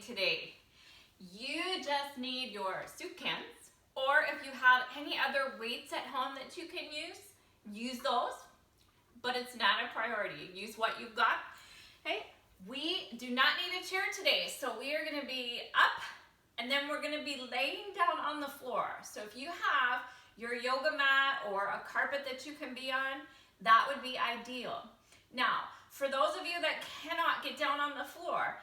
need today. You just need your soup cans, or if you have any other weights at home that you can use those, but it's not a priority. Use what you've got. Okay, we do not need a chair today, so we are gonna be up and then we're gonna be laying down on the floor. So if you have your yoga mat or a carpet that you can be on, that would be ideal. Now, for those of you that cannot get down on the floor,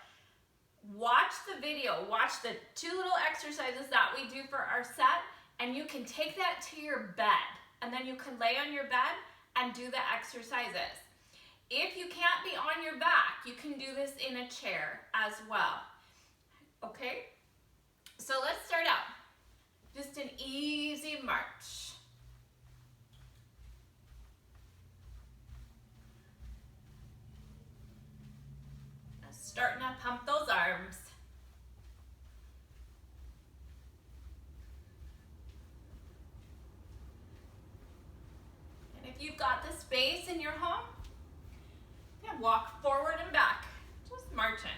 watch the video, watch the 2 little exercises that we do for our set, and you can take that to your bed, and then you can lay on your bed and do the exercises. If you can't be on your back, you can do this in a chair as well. Okay? So let's start out. Just an easy march. Now starting to pump those arms. And if you've got the space in your home, you can walk forward and back, just marching.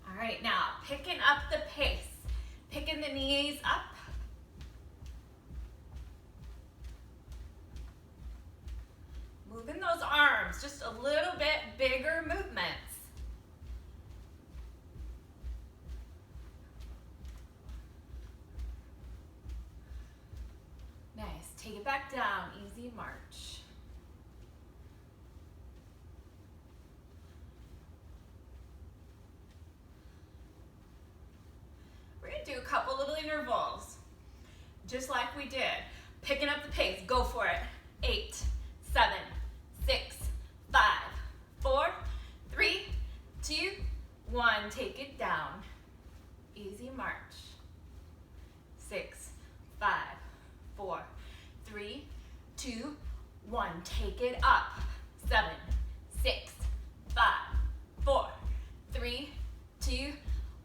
All right, now picking up the pace, picking the knees up. Moving those arms, just a little bit bigger movements. Nice, take it back down, easy march. We're gonna do a couple little intervals, just like we did. Picking up the pace, go for it. 8, 7, 6, 5, 4, 3, 2, 1. Take it down. Easy march. 6, 5, 4, 3, 2, 1. Take it up. 7, 6, 5, 4, 3, 2,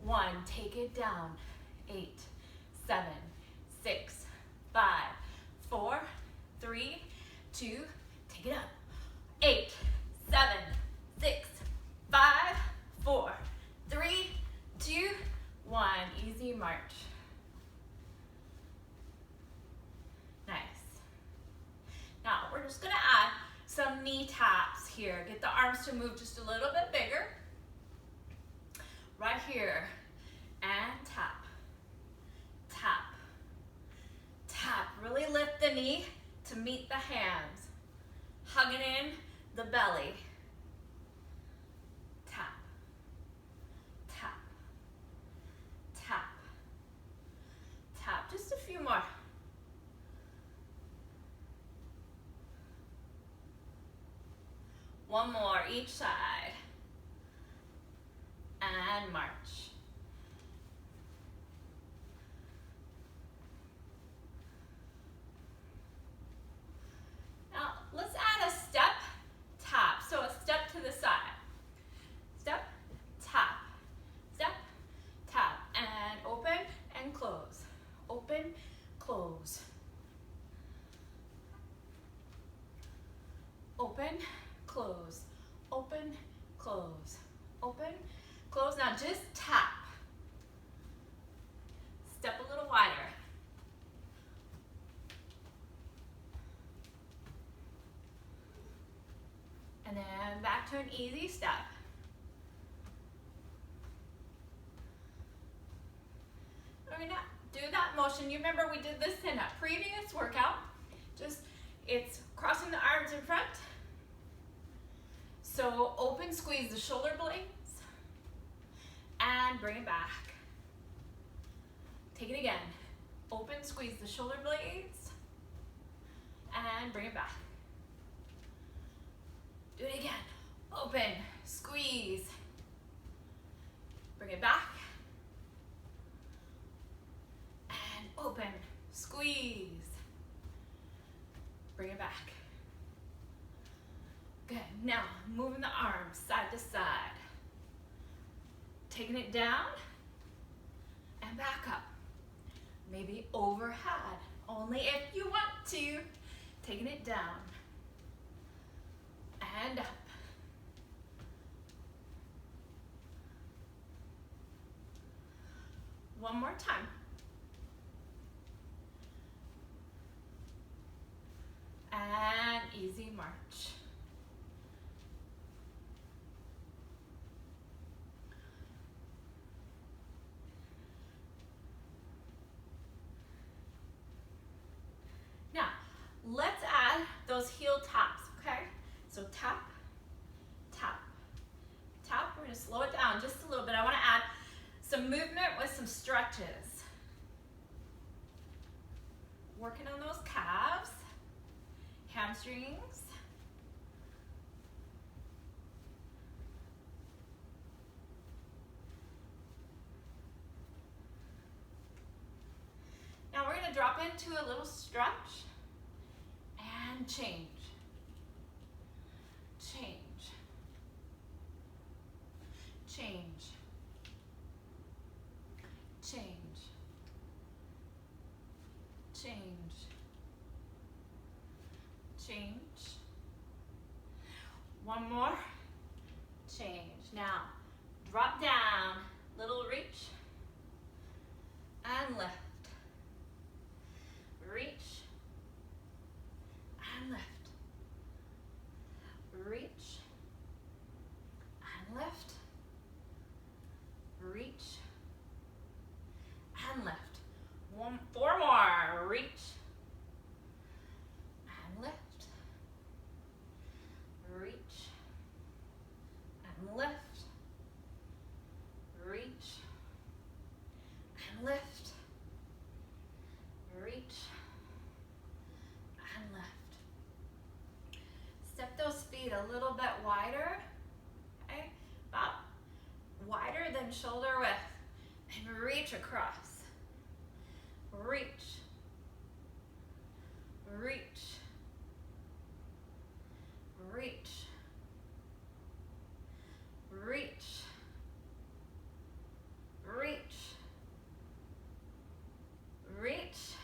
1. Take it down. 8, 7, 6, 5, 4, 3, 2, take it up. 8, 7, 6, 5, 4, 3, 2, 1. Easy march. Nice. Now we're just gonna add some knee taps here. Get the arms to move just a little bit bigger. Right here. And tap. Tap. Tap. Really lift the knee to meet the hands. Hugging in the belly. Tap. Tap. Tap. Tap. Just a few more. One more each side. And march. Now, let's add a step tap. So a step to the side. Step, tap, step, tap, and open and close. Open, close. Open, close. Open, close. Open, close. Now just tap. Step a little wider. And then back to an easy step. We're gonna do that motion. You remember we did this in a previous workout. Just, it's crossing the arms in front. So open, squeeze the shoulder blades and bring it back. Take it again. Open, squeeze the shoulder blades and bring it back. Do it again. Open, squeeze. Bring it back. And open, squeeze. Bring it back. Good. Now, moving the arms side to side. Taking it down and back up. maybe overhead, only if you want to. Taking it down and up. One more time. And easy march. Now, let's add those heel taps, okay? So tap, tap, tap. We're gonna slow it down just a little bit. I wanna add some movement with some stretches. Working on those calves, hamstrings. Now we're gonna drop into a little stretch and change, change, change, change, change, change. One more, change. Now, drop down, little reach, and lift. Reach, and lift. Reach, and lift. Reach, and lift. Four more. Reach, and lift. Reach, and lift. Reach, and lift. Reach, and lift. Step those feet a little bit wider, okay? About wider than shoulder width. And reach across. Reach, reach, reach, reach, reach, reach,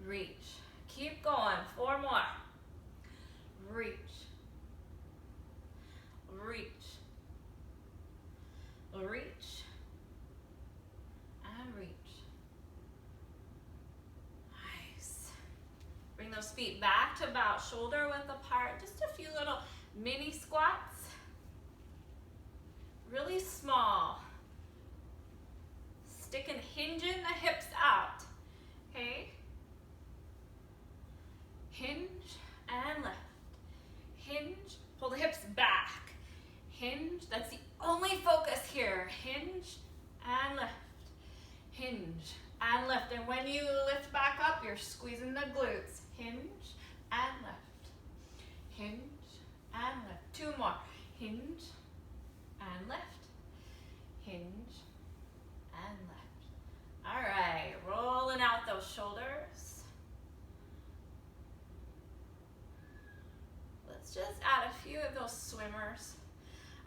reach. Keep going. Four more. Reach, reach, reach, and reach. Nice. Bring those feet back to about shoulder width apart. Just a few little mini squats. Really small. Stick and hinging the hips out. Okay? Hinge and lift. Hinge, pull the hips back. Hinge, that's the only focus here. Hinge and lift. Hinge and lift. And when you lift back up, you're squeezing the glutes. Hinge and lift. Hinge and lift. Two more. Hinge and lift. Hinge and lift. All right, rolling out those shoulders. Let's just add a few of those swimmers.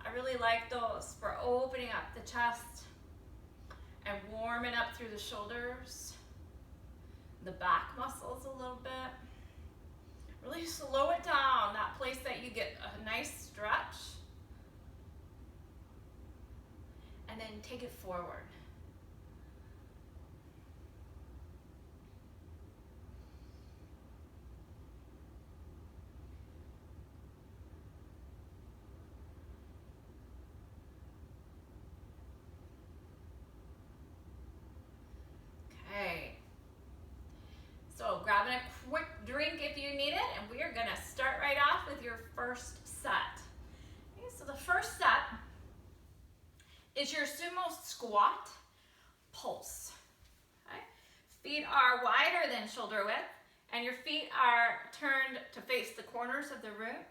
I really like those for opening up the chest and warming up through the shoulders, the back muscles a little bit. Really slow it down, that place that you get a nice stretch. And then take it forward. So grabbing a quick drink if you need it, and we are gonna start right off with your first set. Okay, so the first set is your sumo squat pulse. Okay? Feet are wider than shoulder width, and your feet are turned to face the corners of the room.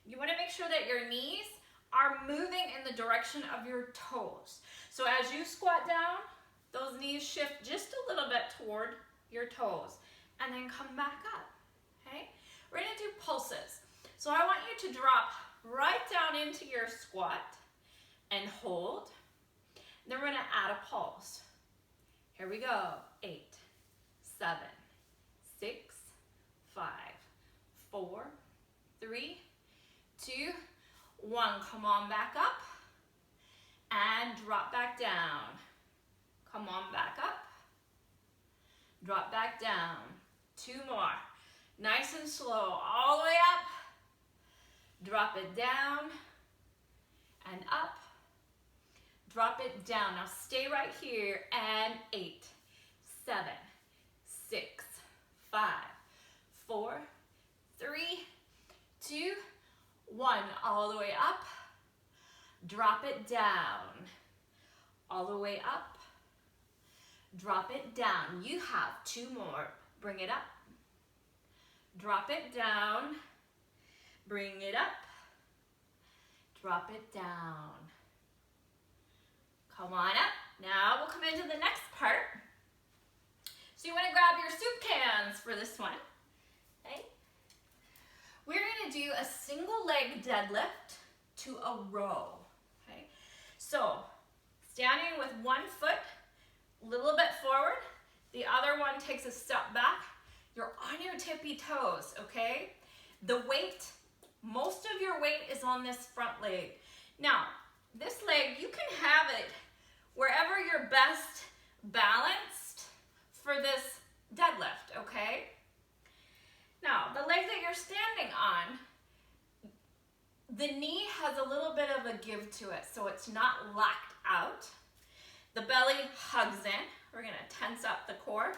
You wanna make sure that your knees are moving in the direction of your toes. So as you squat down, those knees shift just a little bit toward your toes, and then come back up, okay? We're gonna do pulses. So I want you to drop right down into your squat and hold. Then we're gonna add a pulse. Here Here we go. 8, 7, 6, 5, 4, 3, 2, 1. Come on back up and drop back down. Come on back up. Drop back down. 2 more. Nice and slow. All the way up. Drop it down and up. Drop it down. Now stay right here. And 8, 7, 6, 5, 4, 3, 2, 1. All the way up. Drop it down. All the way up. Drop it down. You have 2 more. Bring it up. Drop it down. Bring it up. Drop it down. Come on up. Now we'll come into the next part. So you want to grab your soup cans for this one. Okay? We're going to do a single leg deadlift to a row. Okay? So standing with one foot a little bit forward, the other one takes a step back. You're on your tippy toes, okay? The weight, most of your weight is on this front leg. Now, this leg, you can have it wherever you're best balanced for this deadlift, okay? Now, the leg that you're standing on, the knee has a little bit of a give to it, so it's not locked out. The belly hugs in. We're gonna tense up the core.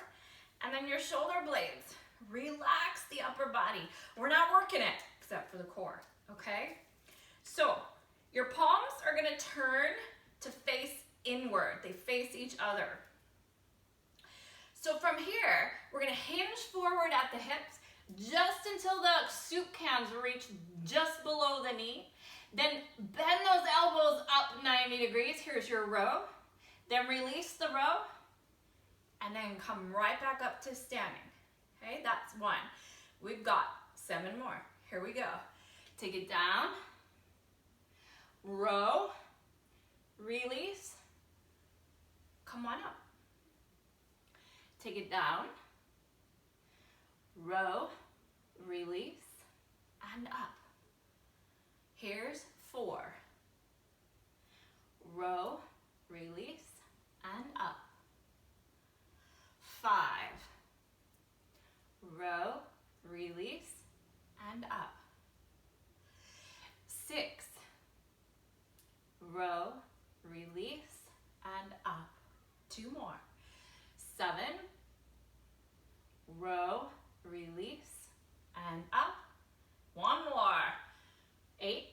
And then your shoulder blades. Relax the upper body. We're not working it, except for the core, okay? So, your palms are gonna turn to face inward. They face each other. So from here, we're gonna hinge forward at the hips just until the soup cans reach just below the knee. Then bend those elbows up 90 degrees. Here's your row. Then release the row, and then come right back up to standing. Okay, that's 1. We've got 7 more. Here we go. Take it down, row, release, come on up. Take it down, row, release, and up. Here's 4. Row, release, and up. 5. Row, release, and up. 6. Row, release, and up. 2 more. 7. Row, release, and up. 1 more. 8.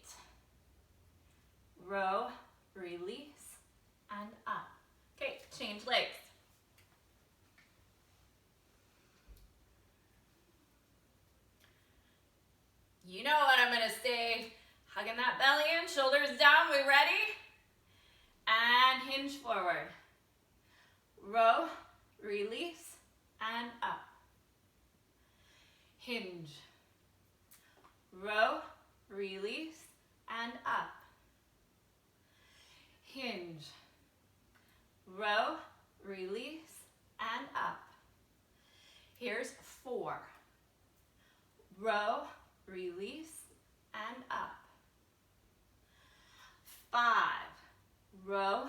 Row, release, and up. Okay, change legs. You know what I'm gonna say. Hugging that belly in, shoulders down, we ready? And hinge forward. Row, release, and up. Hinge. Row, release, and up. Hinge. Row, release, and up. Here's 4. Row, release, and up. 5. Row,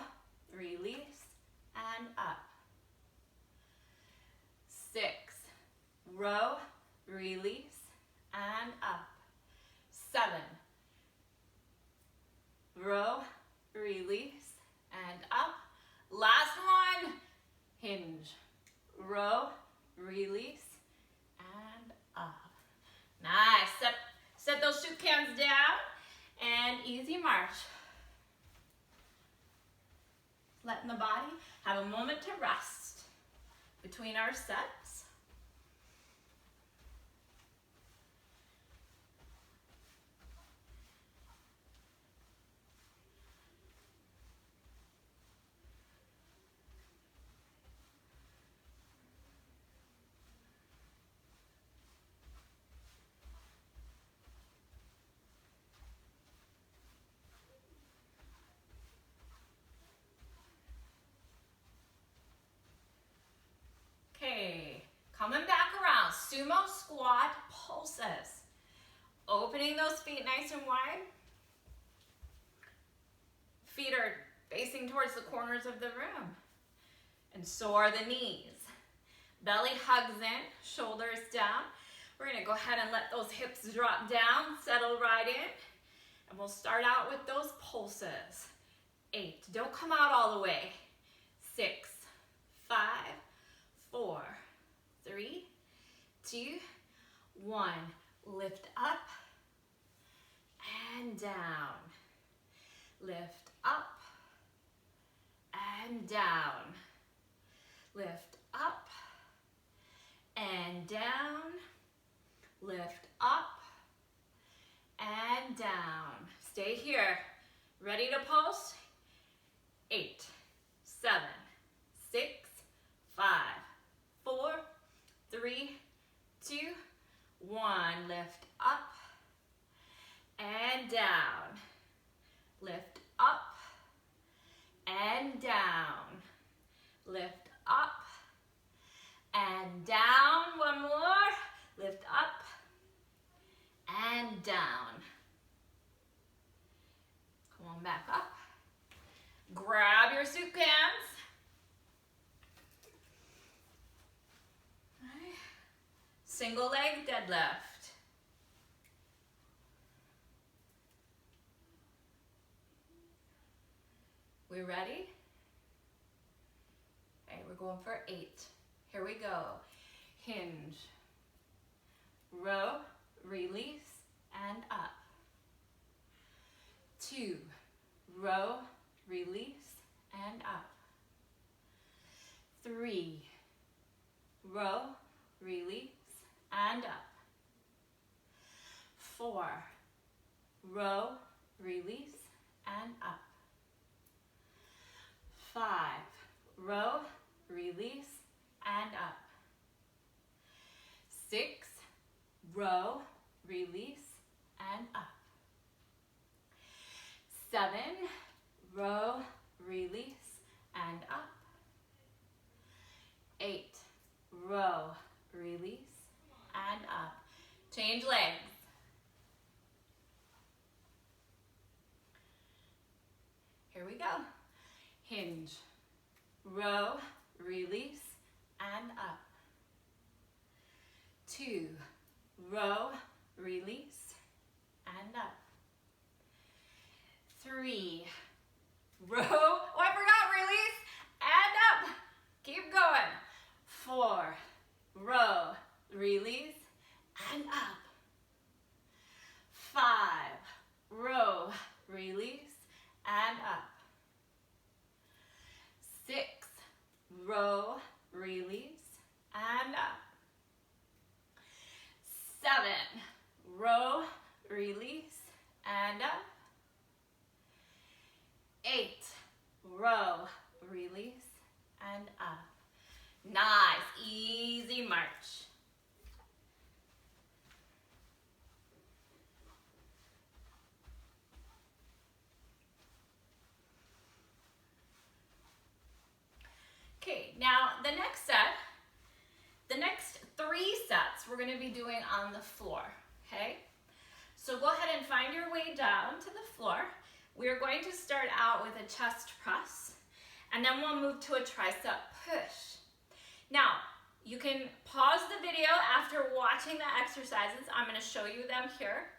release, and up. 6. Row, release, and up. 7. Row, release, and up. Last one. Hinge. Row, release, and up. Nice. Set those soup cans down and easy march. Letting the body have a moment to rest between our sets. sumo squat pulses. Opening those feet nice and wide. Feet are facing towards the corners of the room. And so are the knees. Belly hugs in, shoulders down. We're gonna go ahead and let those hips drop down, settle right in. And we'll start out with those pulses. 8, don't come out all the way. 6, 5, 4, 3, 2, 1. Lift up and down. Lift up and down. Lift up and down. Lift up and down. Stay here. Ready to pulse? 8, 7, 6, 5, 4, 3, 2, 1. Lift up and down. Lift up and down. Lift up and down. One more. Lift up and down. Come on back up. Grab your soup cans. Right. Single leg deadlift. We ready? Okay, we're going for 8. Here we go. Hinge. Row, release, and up. 2. Row, release, and up. 3. Row, release, and up. 4. Row, release, and up. 5. Row, release, and up. 6. Row, release, and up. 7. Row, release, and up. 8. Row, release, and up. Change legs. Here we go. Hinge. Row, release, and up. 2. Row, release, and up. 3. Row, oh, I forgot, release, and up. Keep going. 4. Row, release, and up. 5. Row, release, and up. 6. Row, release, and up. 7. Row, release, and up. 8. Row, release, and up. Nice, easy march. Okay, now the next set, the next 3 sets we're going to be doing on the floor, okay? So go ahead and find your way down to the floor. We're going to start out with a chest press, and then we'll move to a tricep push. Now, you can pause the video after watching the exercises. I'm going to show you them here,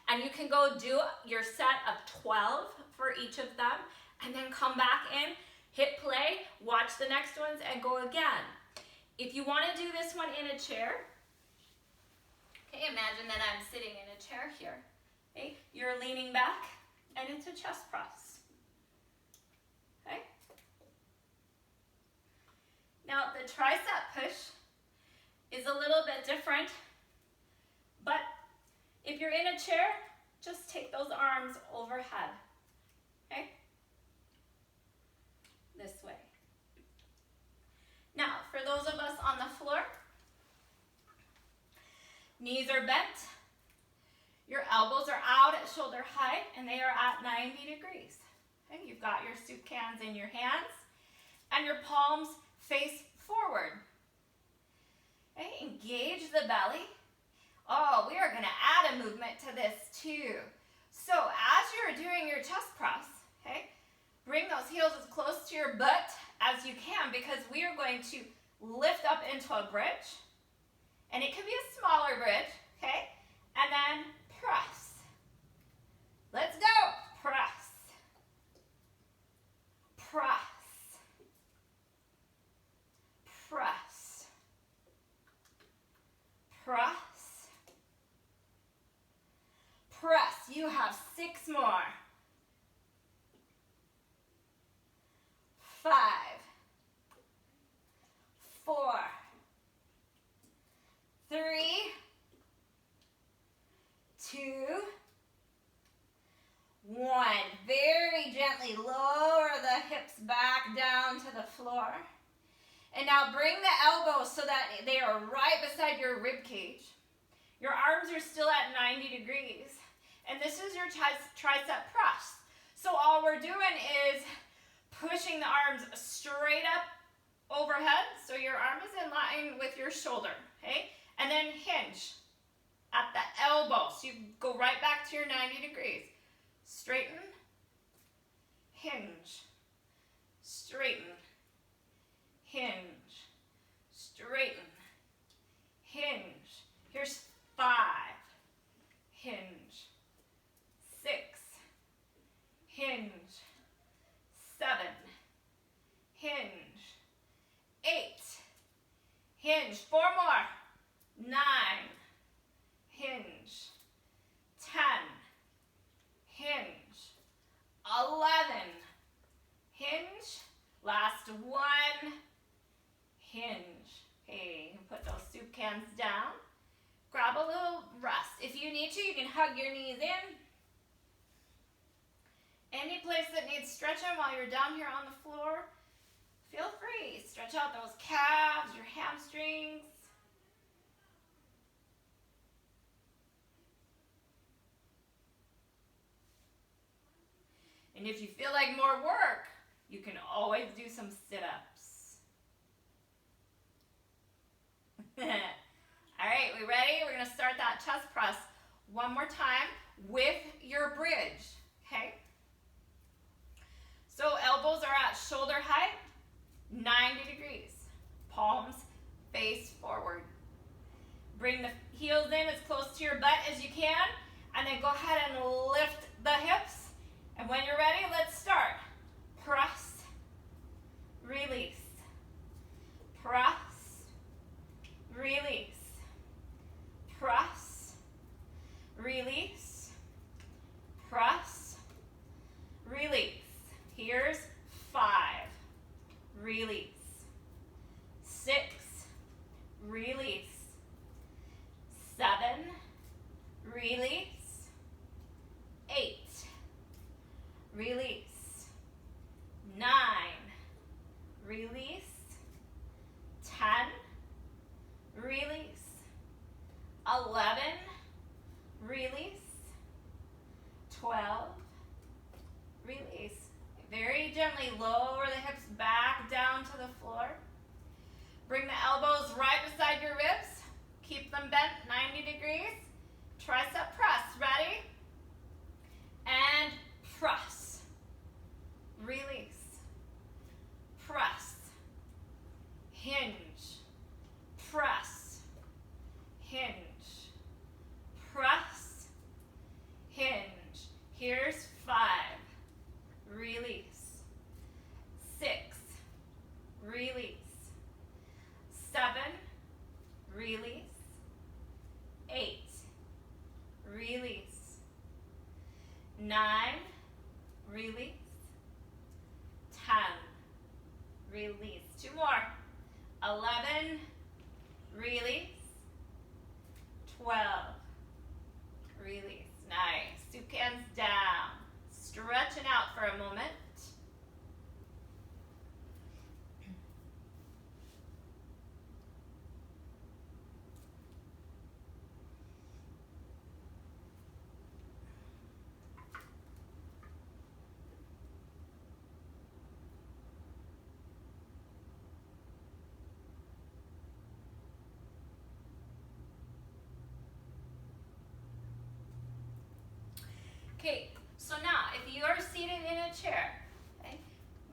and you can go do your set of 12 for each of them, and then come back in, hit play, watch the next ones, and go again. If you want to do this one in a chair, okay, imagine that I'm sitting in a chair here. Okay, you're leaning back, and it's a chest press. Okay. Now the tricep push is a little bit different, but if you're in a chair, just take those arms overhead. Okay. This way. Now, for those of us on the floor, knees are bent, your elbows are out at shoulder height, and they are at 90 degrees. Okay, you've got your soup cans in your hands, and your palms face forward. Okay, engage the belly. Oh, we are going to add a movement to this too. So as you're doing your chest press, okay, bring those heels as close to your butt as you can, because we are going to lift up into a bridge. And it could be a smaller bridge, okay? And then press. Let's go. Press. Press. Press. Press. Press. You have 6 more. 5, 4, 3, 2, 1. Very gently lower the hips back down to the floor. And now bring the elbows so that they are right beside your rib cage. Your arms are still at 90 degrees. And this is your tricep press. So all we're doing is pushing the arms straight up overhead, so your arm is in line with your shoulder, okay? And then hinge at the elbow, so you go right back to your 90 degrees. Straighten, hinge, straighten, hinge, straighten, hinge. Here's 5, hinge, 6, hinge, 7, hinge, 8, hinge, 4 more, 9, hinge, 10, hinge, 11, hinge, last 1, hinge. Okay, put those soup cans down, grab a little rest. If you need to, you can hug your knees in. Any place that needs stretching while you're down here on the floor, feel free. Stretch out those calves, your hamstrings. And if you feel like more work, you can always do some sit-ups. All right, we ready? We're going to start that chest press one more time with your bridge, okay? So elbows are at shoulder height, 90 degrees. Palms face forward. Bring the heels in as close to your butt as you can, and then go ahead and lift the hips. And when you're ready, let's start. Press, release. Press, release. Press, release. Press, release. Here's 5, release. 6, release. 7, release. 8, release. 9, release. 10, release. 11, release. 12, release. Very gently lower the hips back down to the floor. Bring the elbows right beside your ribs. Keep them bent 90 degrees. Tricep press. Ready? And press. Release. Press. Hinge. Press. Hinge. Press. Hinge. Here's 5. Release. 6, release. 7, release. 8, release. 9, release. 10, release. 2 more. 11, release. 12, release. Nice. 2 hands down. Stretching out for a moment. Okay, so now if you are seated in a chair, okay,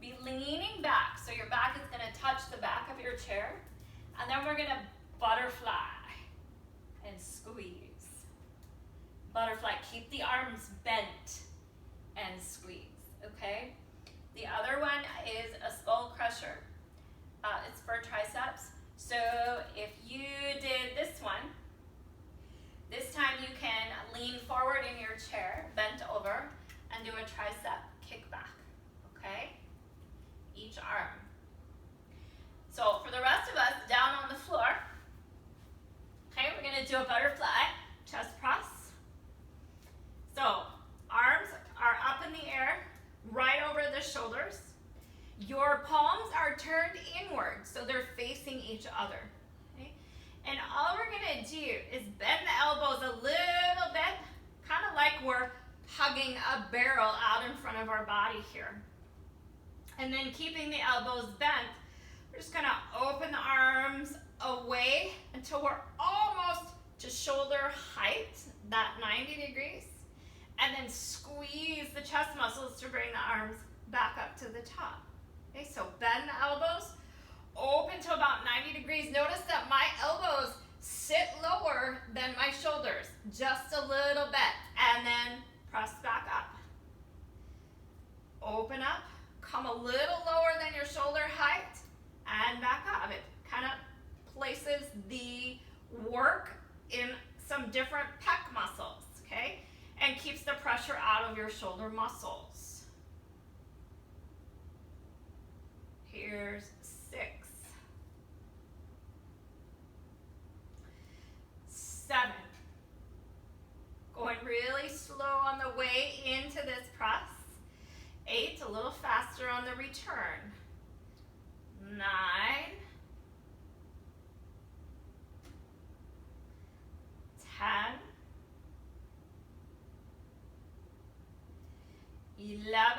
be leaning back. So your back is gonna touch the back of your chair. And then we're gonna butterfly and squeeze. Butterfly, keep the arms bent and squeeze, okay? The other one is a skull crusher. It's for triceps. So if you did this one, this time you can lean forward in your chair, bent over, and do a tricep kickback, okay? Each arm. So for the rest of us, down on the floor, okay, we're gonna do a butterfly chest press. So arms are up in the air, right over the shoulders. Your palms are turned inward, so they're facing each other. Okay? And all we're gonna do is bend the elbows a little bit, kind of like we're hugging a barrel out in front of our body here. And then keeping the elbows bent, we're just gonna open the arms away until we're almost to shoulder height, that 90 degrees. And then squeeze the chest muscles to bring the arms back up to the top. Okay, so bend the elbows, open to about 90 degrees. Notice that my elbows sit lower than my shoulders, just a little bit, and then press back up. Open up, come a little lower than your shoulder height, and back up. It kind of places the work in some different pec muscles, okay? And keeps the pressure out of your shoulder muscles. Here's 6, 7. Going really slow on the way into this press. 8, a little faster on the return. 9, 10, 11,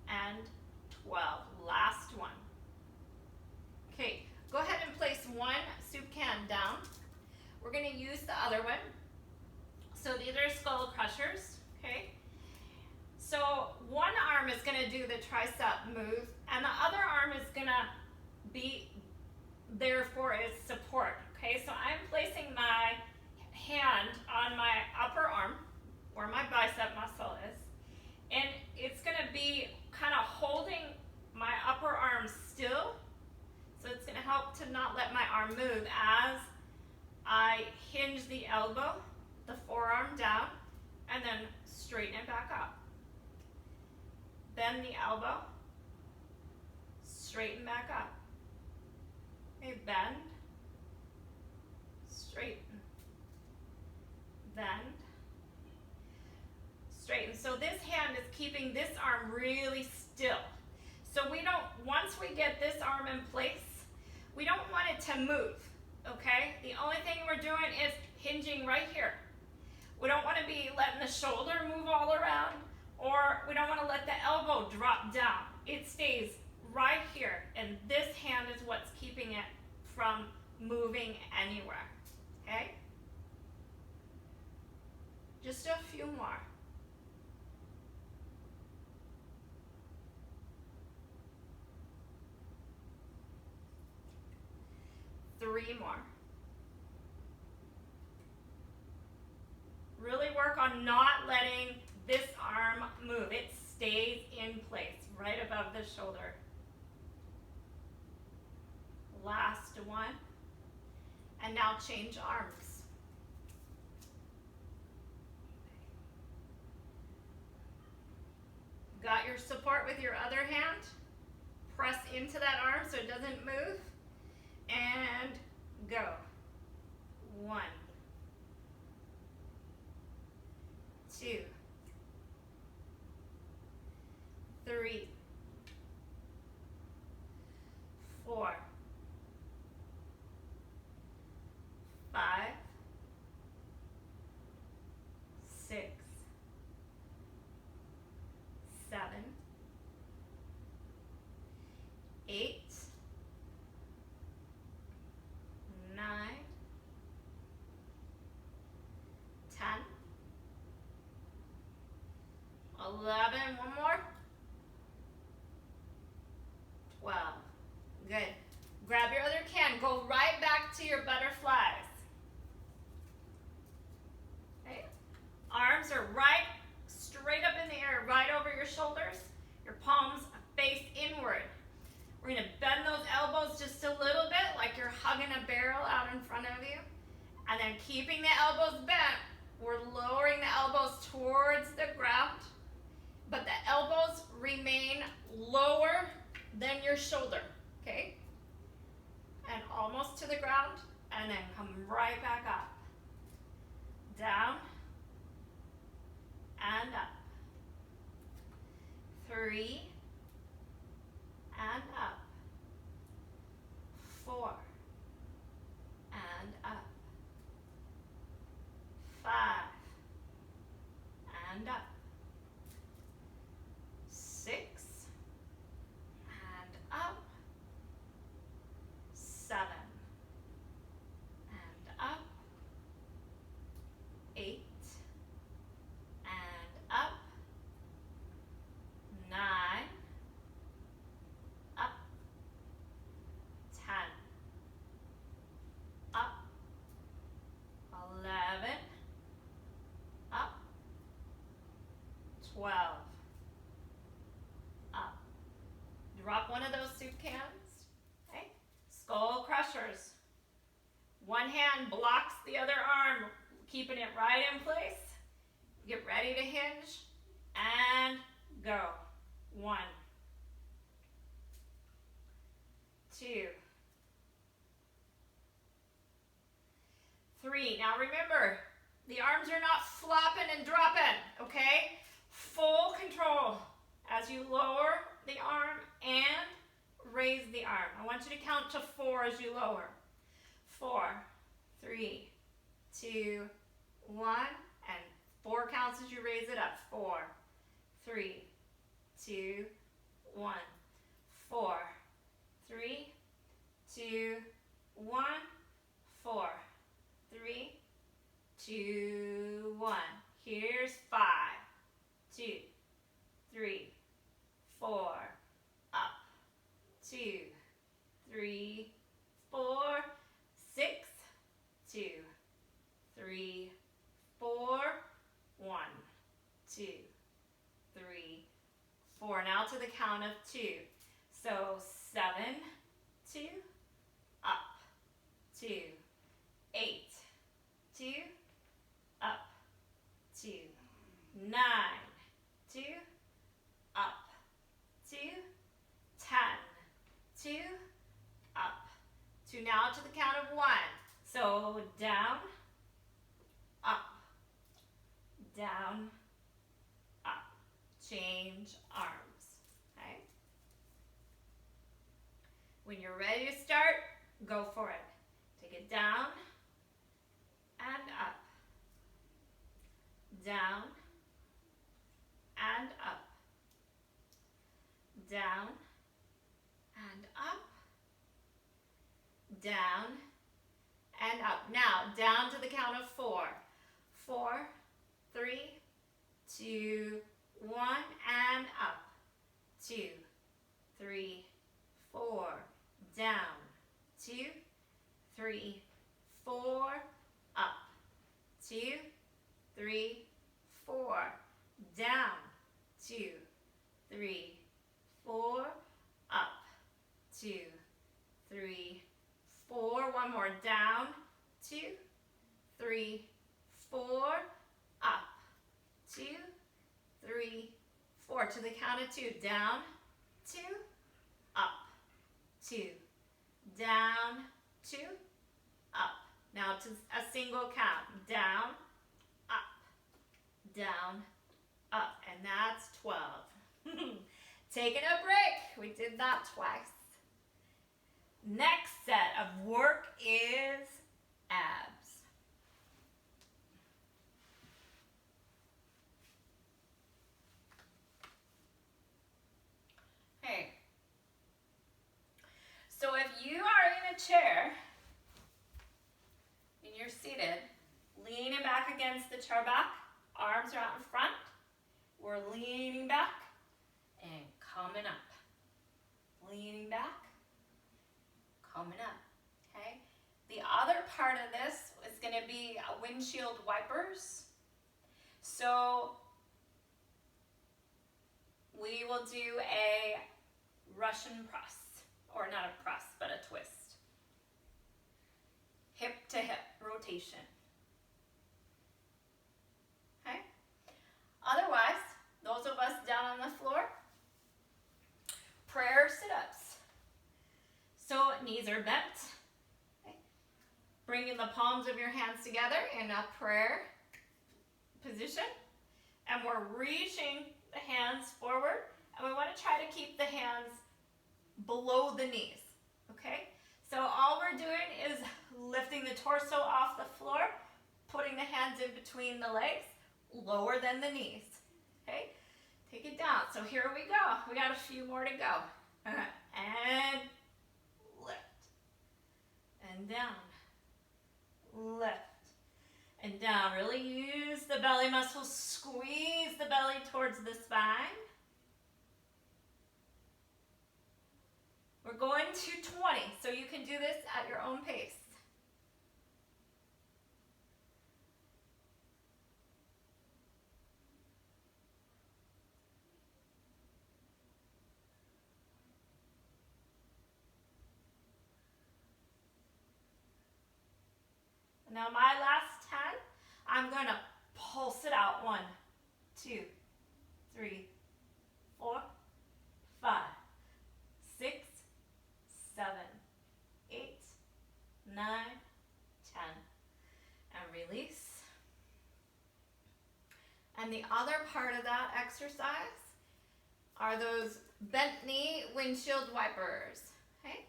and 12. Last one. Okay, go ahead and place one soup can down. We're going to use the other one. So these are skull crushers, okay? So one arm is going to do the tricep move, and the other arm is going to be there for its support, okay? So I'm placing my hand on my upper arm, where my bicep muscle is, and it's going to be kind of holding my upper arm still, so it's going to help to not let my arm move as I hinge the elbow, the forearm down, and then straighten it back up. Bend the elbow, straighten back up. Okay, bend, straighten, bend, straighten. So this hand is keeping this arm really still. So we don't, once we get this arm in place, we don't want it to move, okay? The only thing we're doing is hinging right here. We don't want to be letting the shoulder move all around, or we don't want to let the elbow drop down. It stays right here, and this hand is what's keeping it from moving anywhere, okay? Just a few more. Three more. Really work on not letting this arm move. It stays in place, right above the shoulder. Last one. And now change arms. Got your support with your other hand. Press into that arm so it doesn't move. And go. 1, 2, 3, 4, 5, 6, 7, 8, 9, 11, one more. 12. Good. Grab your other can. Go right back to your butterflies. Okay. Arms are right straight up in the air, right over your shoulders. Your palms face inward. We're going to bend those elbows just a little bit, like you're hugging a barrel out in front of you. And then keeping the elbows bent, we're lowering the elbows towards the ground, but the elbows remain lower than your shoulder, okay? And almost to the ground, and then come right back up. Down, and up. 3, and up. 4, and up. 5, and up. 6, and up. 7, and up. 8, and up. 9, up. 10, up. 11, up. 12, up. Drop one of those soup cans. Okay. Skull crushers. One hand blocks the other arm, keeping it right in place. Get ready to hinge and go. 1, 2, 3. Now remember, the arms are not flopping and dropping, okay? Full control as you lower the arm and raise the arm. I want you to count to 4 as you lower. 4, 3, 2, 1, and 4 counts as you raise it up. 4, 3, 2, 1, 4, 3, 2, 1, 4, 3, 2, 1. Here's 5, 2, 3, 4, up, 2, 3, 4, 6, 2, 3, 4, 1, 2, 3, 4. Now to the count of 2. So 7, 2, up, 2, 8, 2, up, 2, 9, 2, up, 2, 10, 2, up, 2. Now to the count of 1. So down, up, down, up. Change arms, okay? When you're ready to start, go for it. Take it down and up, down and up, down and up, down and up. Now, down to the count of 4. 4, 3, 2, 1, and up. 2, 3, 4, down. 2, 3, 4, up. 2, 3, 4, down. 2, 3, 4, up. 2, 3, 4. One more. Down. 2, 3, 4, up. 2, 3, 4. To the count of 2. Down, 2, up, 2, down, 2, up. Now to a single count. Down, up, down, up. And that's 12. Taking a break. We did that twice. Next set of work is abs. Okay. So if you are in a chair and you're seated, leaning back against the chair back, arms are out in front, We're leaning back and coming up. Leaning back, coming up, okay? The other part of this is gonna be windshield wipers. So we will do a Russian press, or not a press, but a twist. Hip to hip rotation. Okay? Otherwise, those of us down on the floor, prayer sit-ups. So knees are bent. Okay? Bringing the palms of your hands together in a prayer position. And we're reaching the hands forward. And we want to try to keep the hands below the knees. Okay? So all we're doing is lifting the torso off the floor, putting the hands in between the legs, lower than the knees. Okay? Take it down. So here we go. We got a few more to go. And lift. And down. Lift. And down. Really use the belly muscles. Squeeze the belly towards the spine. We're going to 20, so you can do this at your own pace. Now my last 10, I'm going to pulse it out. 1, 2, 3, 4, 5, 6, 7, 8, 9, 10. And release. And the other part of that exercise are those bent knee windshield wipers. Okay?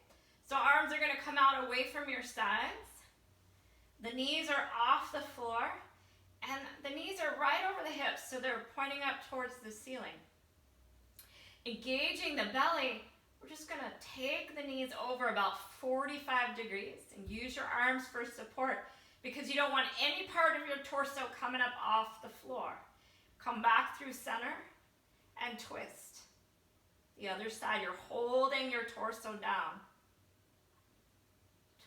So arms are going to come out away from your sides. The knees are off the floor, and the knees are right over the hips, so they're pointing up towards the ceiling. Engaging the belly, we're just going to take the knees over about 45 degrees and use your arms for support because you don't want any part of your torso coming up off the floor. Come back through center and twist. The other side, you're holding your torso down.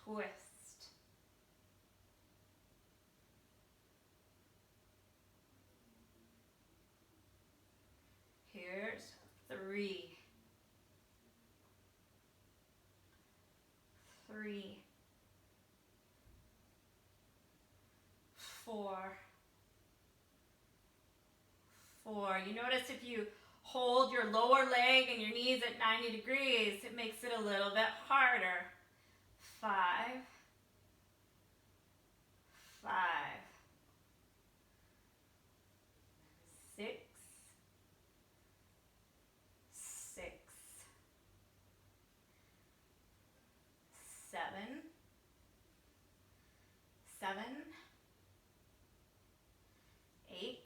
Twist. Here's 3. 3, 4, 4. You notice if you hold your lower leg and your knees at 90 degrees, it makes it a little bit harder. 5, 5, 6, 6, 7, 7, 8,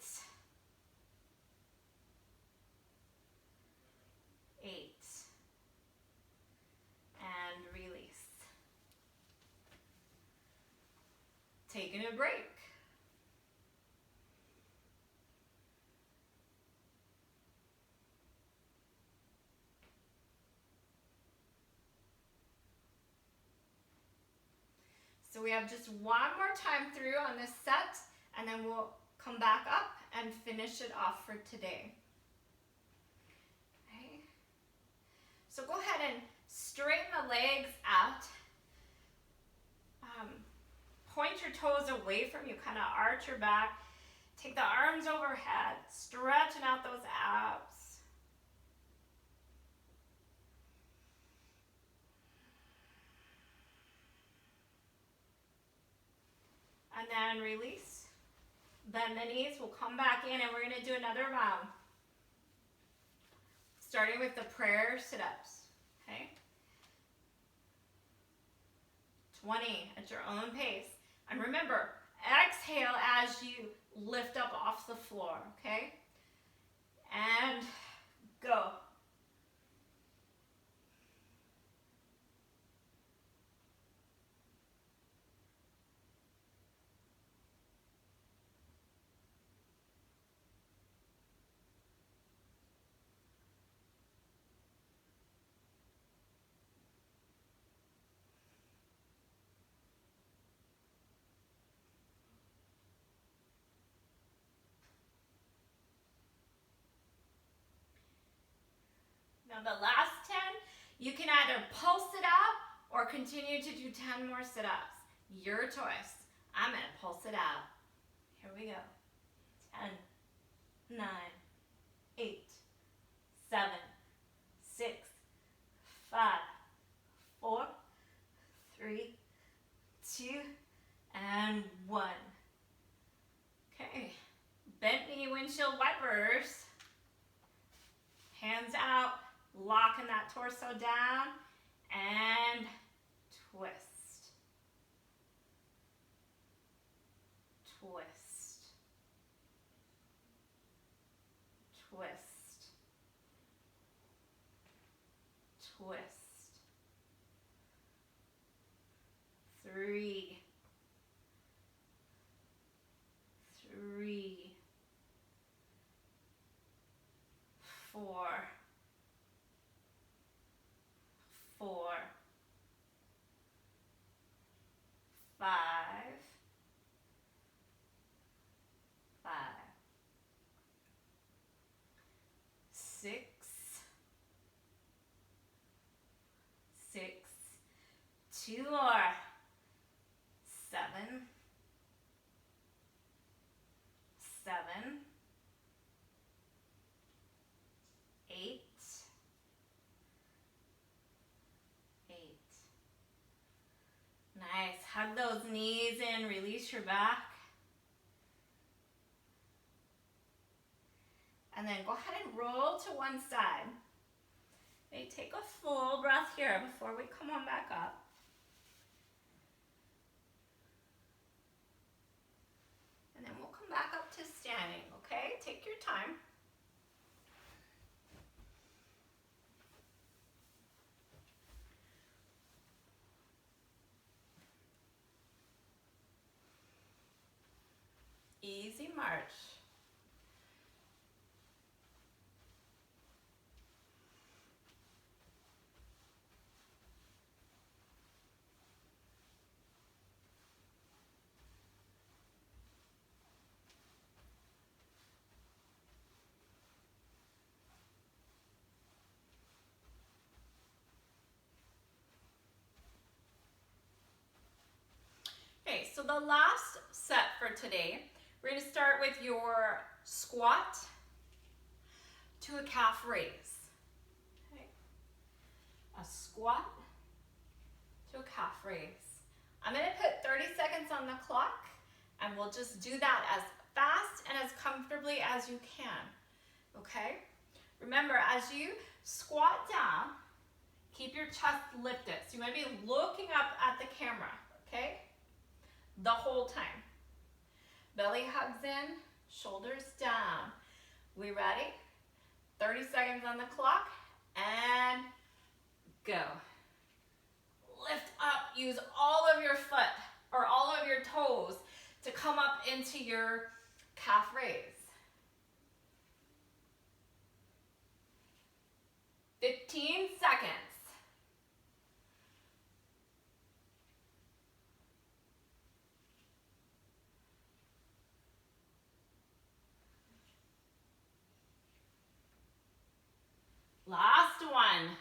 8, and release. Taking a break. So we have just one more time through on this set, and then we'll come back up and finish it off for today. Okay. So go ahead and straighten the legs out. Point your toes away from you, kind of arch your back. Take the arms overhead, stretching out those abs. And then release. Bend the knees. We'll come back in and we're going to do another round. Starting with the prayer sit-ups. Okay? 20 at your own pace. And remember, exhale as you lift up off the floor. Okay? And go. Now the last 10, you can either pulse it up or continue to do 10 more sit-ups. Your choice. I'm gonna pulse it out. Here we go. 10, 9, 8, 7, 6, 5, 4, 3, 2, and 1. Okay, bent knee windshield wipers. Hands out, locking that torso down, and twist. Twist. Twist. Twist. 3, 3, 4, 4, 5, 5, 6, 6, 2 more, 7, 7, 8, 8. Nice. Hug those knees in, release your back. And then go ahead and roll to one side. Okay, take a full breath here before we come on back up. And then we'll come back up to standing, okay? Take your time. Easy march. Okay, so the last set for today, we're going to start with your squat to a calf raise. Okay. A squat to a calf raise. I'm going to put 30 seconds on the clock, and we'll just do that as fast and as comfortably as you can. Okay? Remember, as you squat down, keep your chest lifted. So you want to be looking up at the camera, okay? The whole time. Belly hugs in, shoulders down. We ready? 30 seconds on the clock, and go. Lift up, use all of your foot, or all of your toes to come up into your calf raise. 15 seconds. Last one.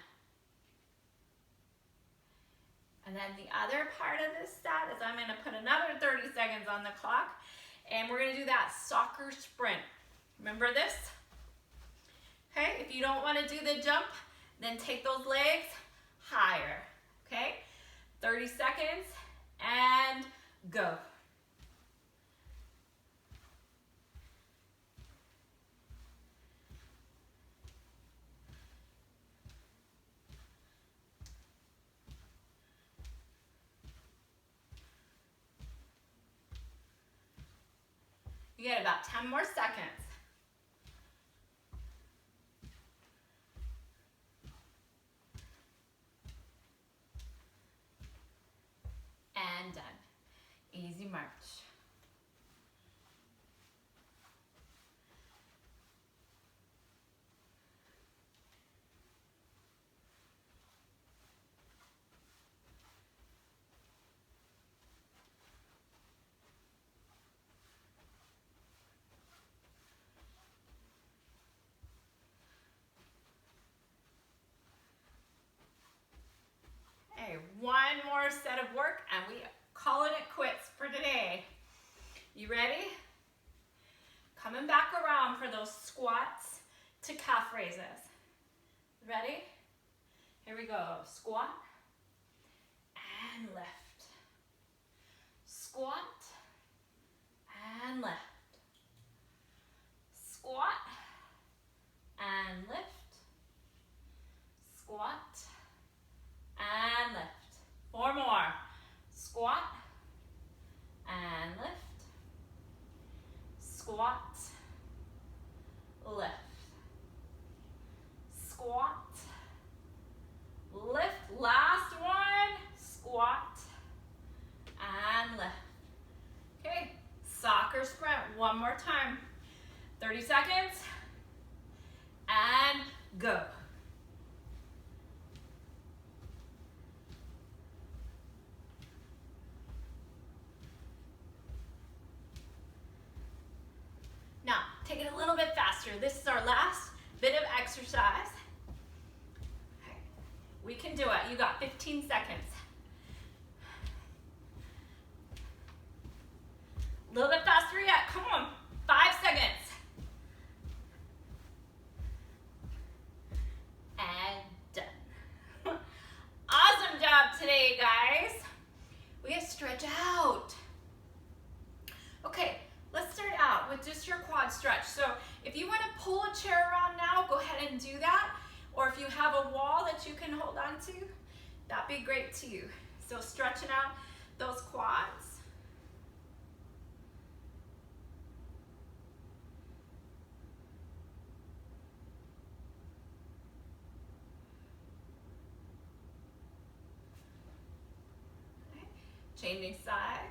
And then the other part of this set is I'm going to put another 30 seconds on the clock, and we're going to do that soccer sprint. Remember this? Okay, if you don't want to do the jump, then take those legs higher. Okay, 30 seconds and go. You get about 10 more seconds. And done. Easy march. Coming back around for those squats to calf raises. Ready? Here we go. Squat and lift. Squat and lift. Squat and lift. Squat and lift. 4 more. Squat and lift. Squat, lift. Squat, lift. Last one. Squat and lift. Okay, soccer sprint. One more time. 30 seconds. And go. Now, take it a little bit faster. This is our last bit of exercise. Okay. We can do it. You got 15 seconds. A little bit faster yet. Come on. 5 seconds. And done. Awesome job today, guys. We gotta stretch out. Okay, let's start out with just your quad stretch. So if you want to pull a chair around now, go ahead and do that. Or if you have a wall that you can hold on to, that'd be great too. So stretching out those quads. Okay. Changing sides.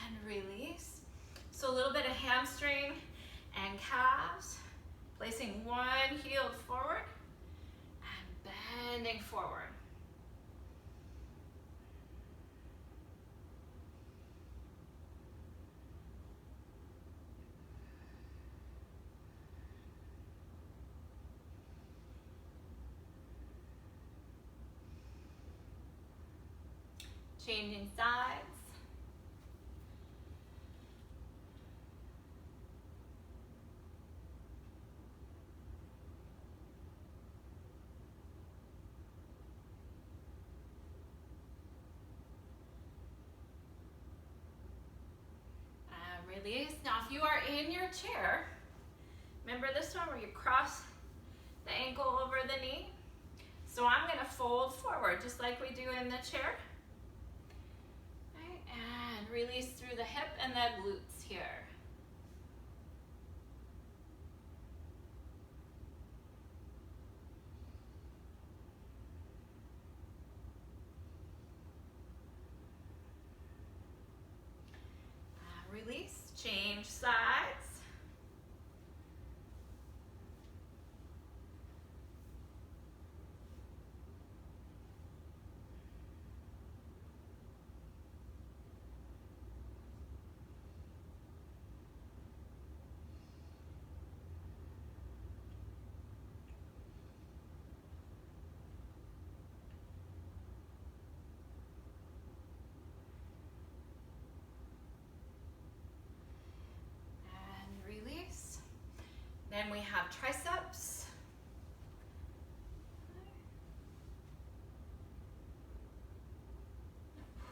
And release. So a little bit of hamstring and calves. Placing one heel forward and bending forward. Changing sides. Release. Now if you are in your chair, remember this one where you cross the ankle over the knee? So I'm going to fold forward just like we do in the chair. Right, and release through the hip and the glutes here. Release. Change sides. Then we have triceps.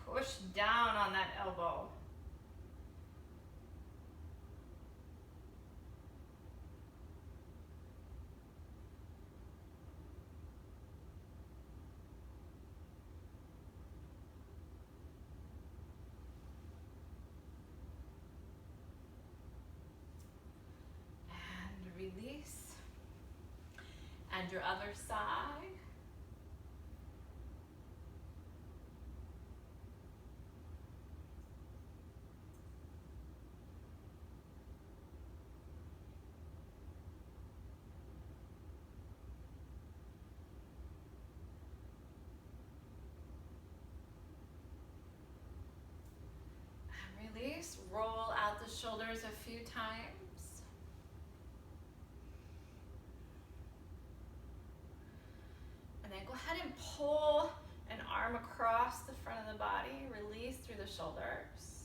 Push down on that elbow. Release. And your other side. And release. shoulders a few times. And then go ahead and pull an arm across the front of the body. Release through the shoulders.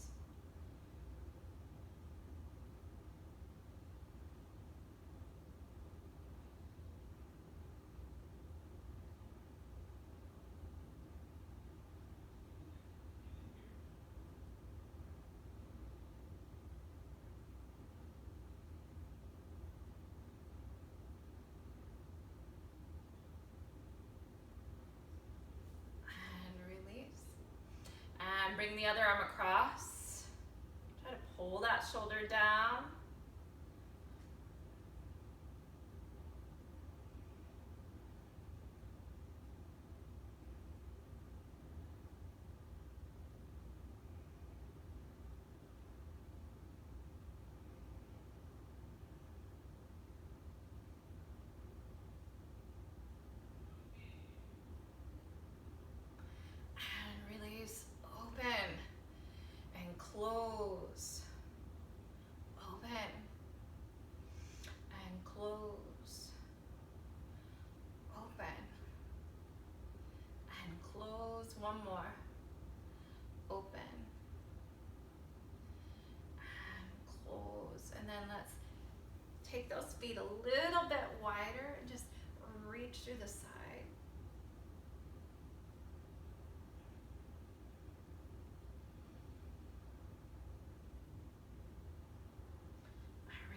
And bring the other arm across. Try to pull that shoulder down. And release. Open and close. Open and close. Open and close. One more. Open and close. And then let's take those feet a little bit wider and just reach through the side.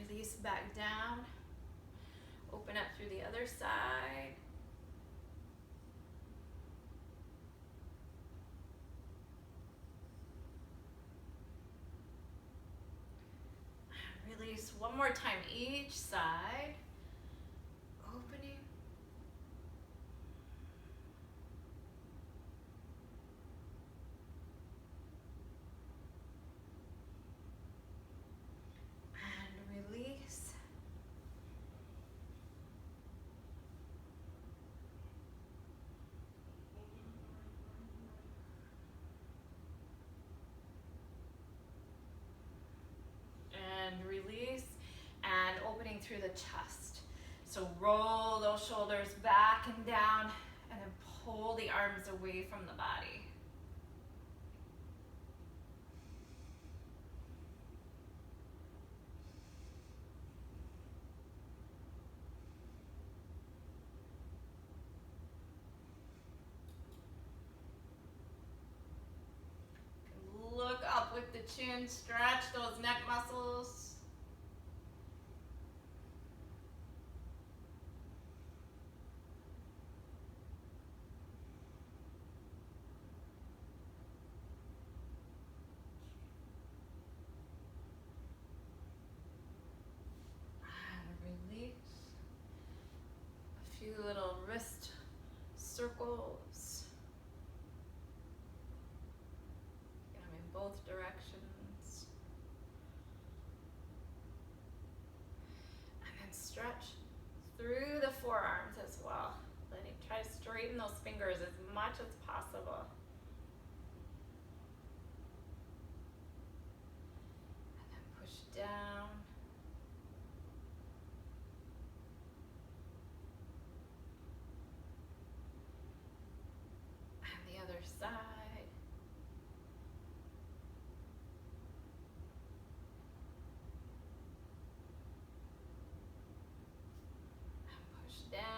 Release back down. Open up through the other side. Release one more time each side. Opening. And release. And release, and opening through the chest. So roll those shoulders back and down, and then pull the arms away from the body. Look up with the chin, stretch those neck muscles. And release. A few little wrist circles. Get them in both directions. And then stretch through the forearms as well. Try to straighten those fingers as much as possible. And then push down. And the other side. And push down.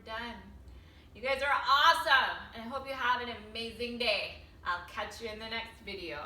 Done. You guys are awesome, and I hope you have an amazing day. I'll catch you in the next video.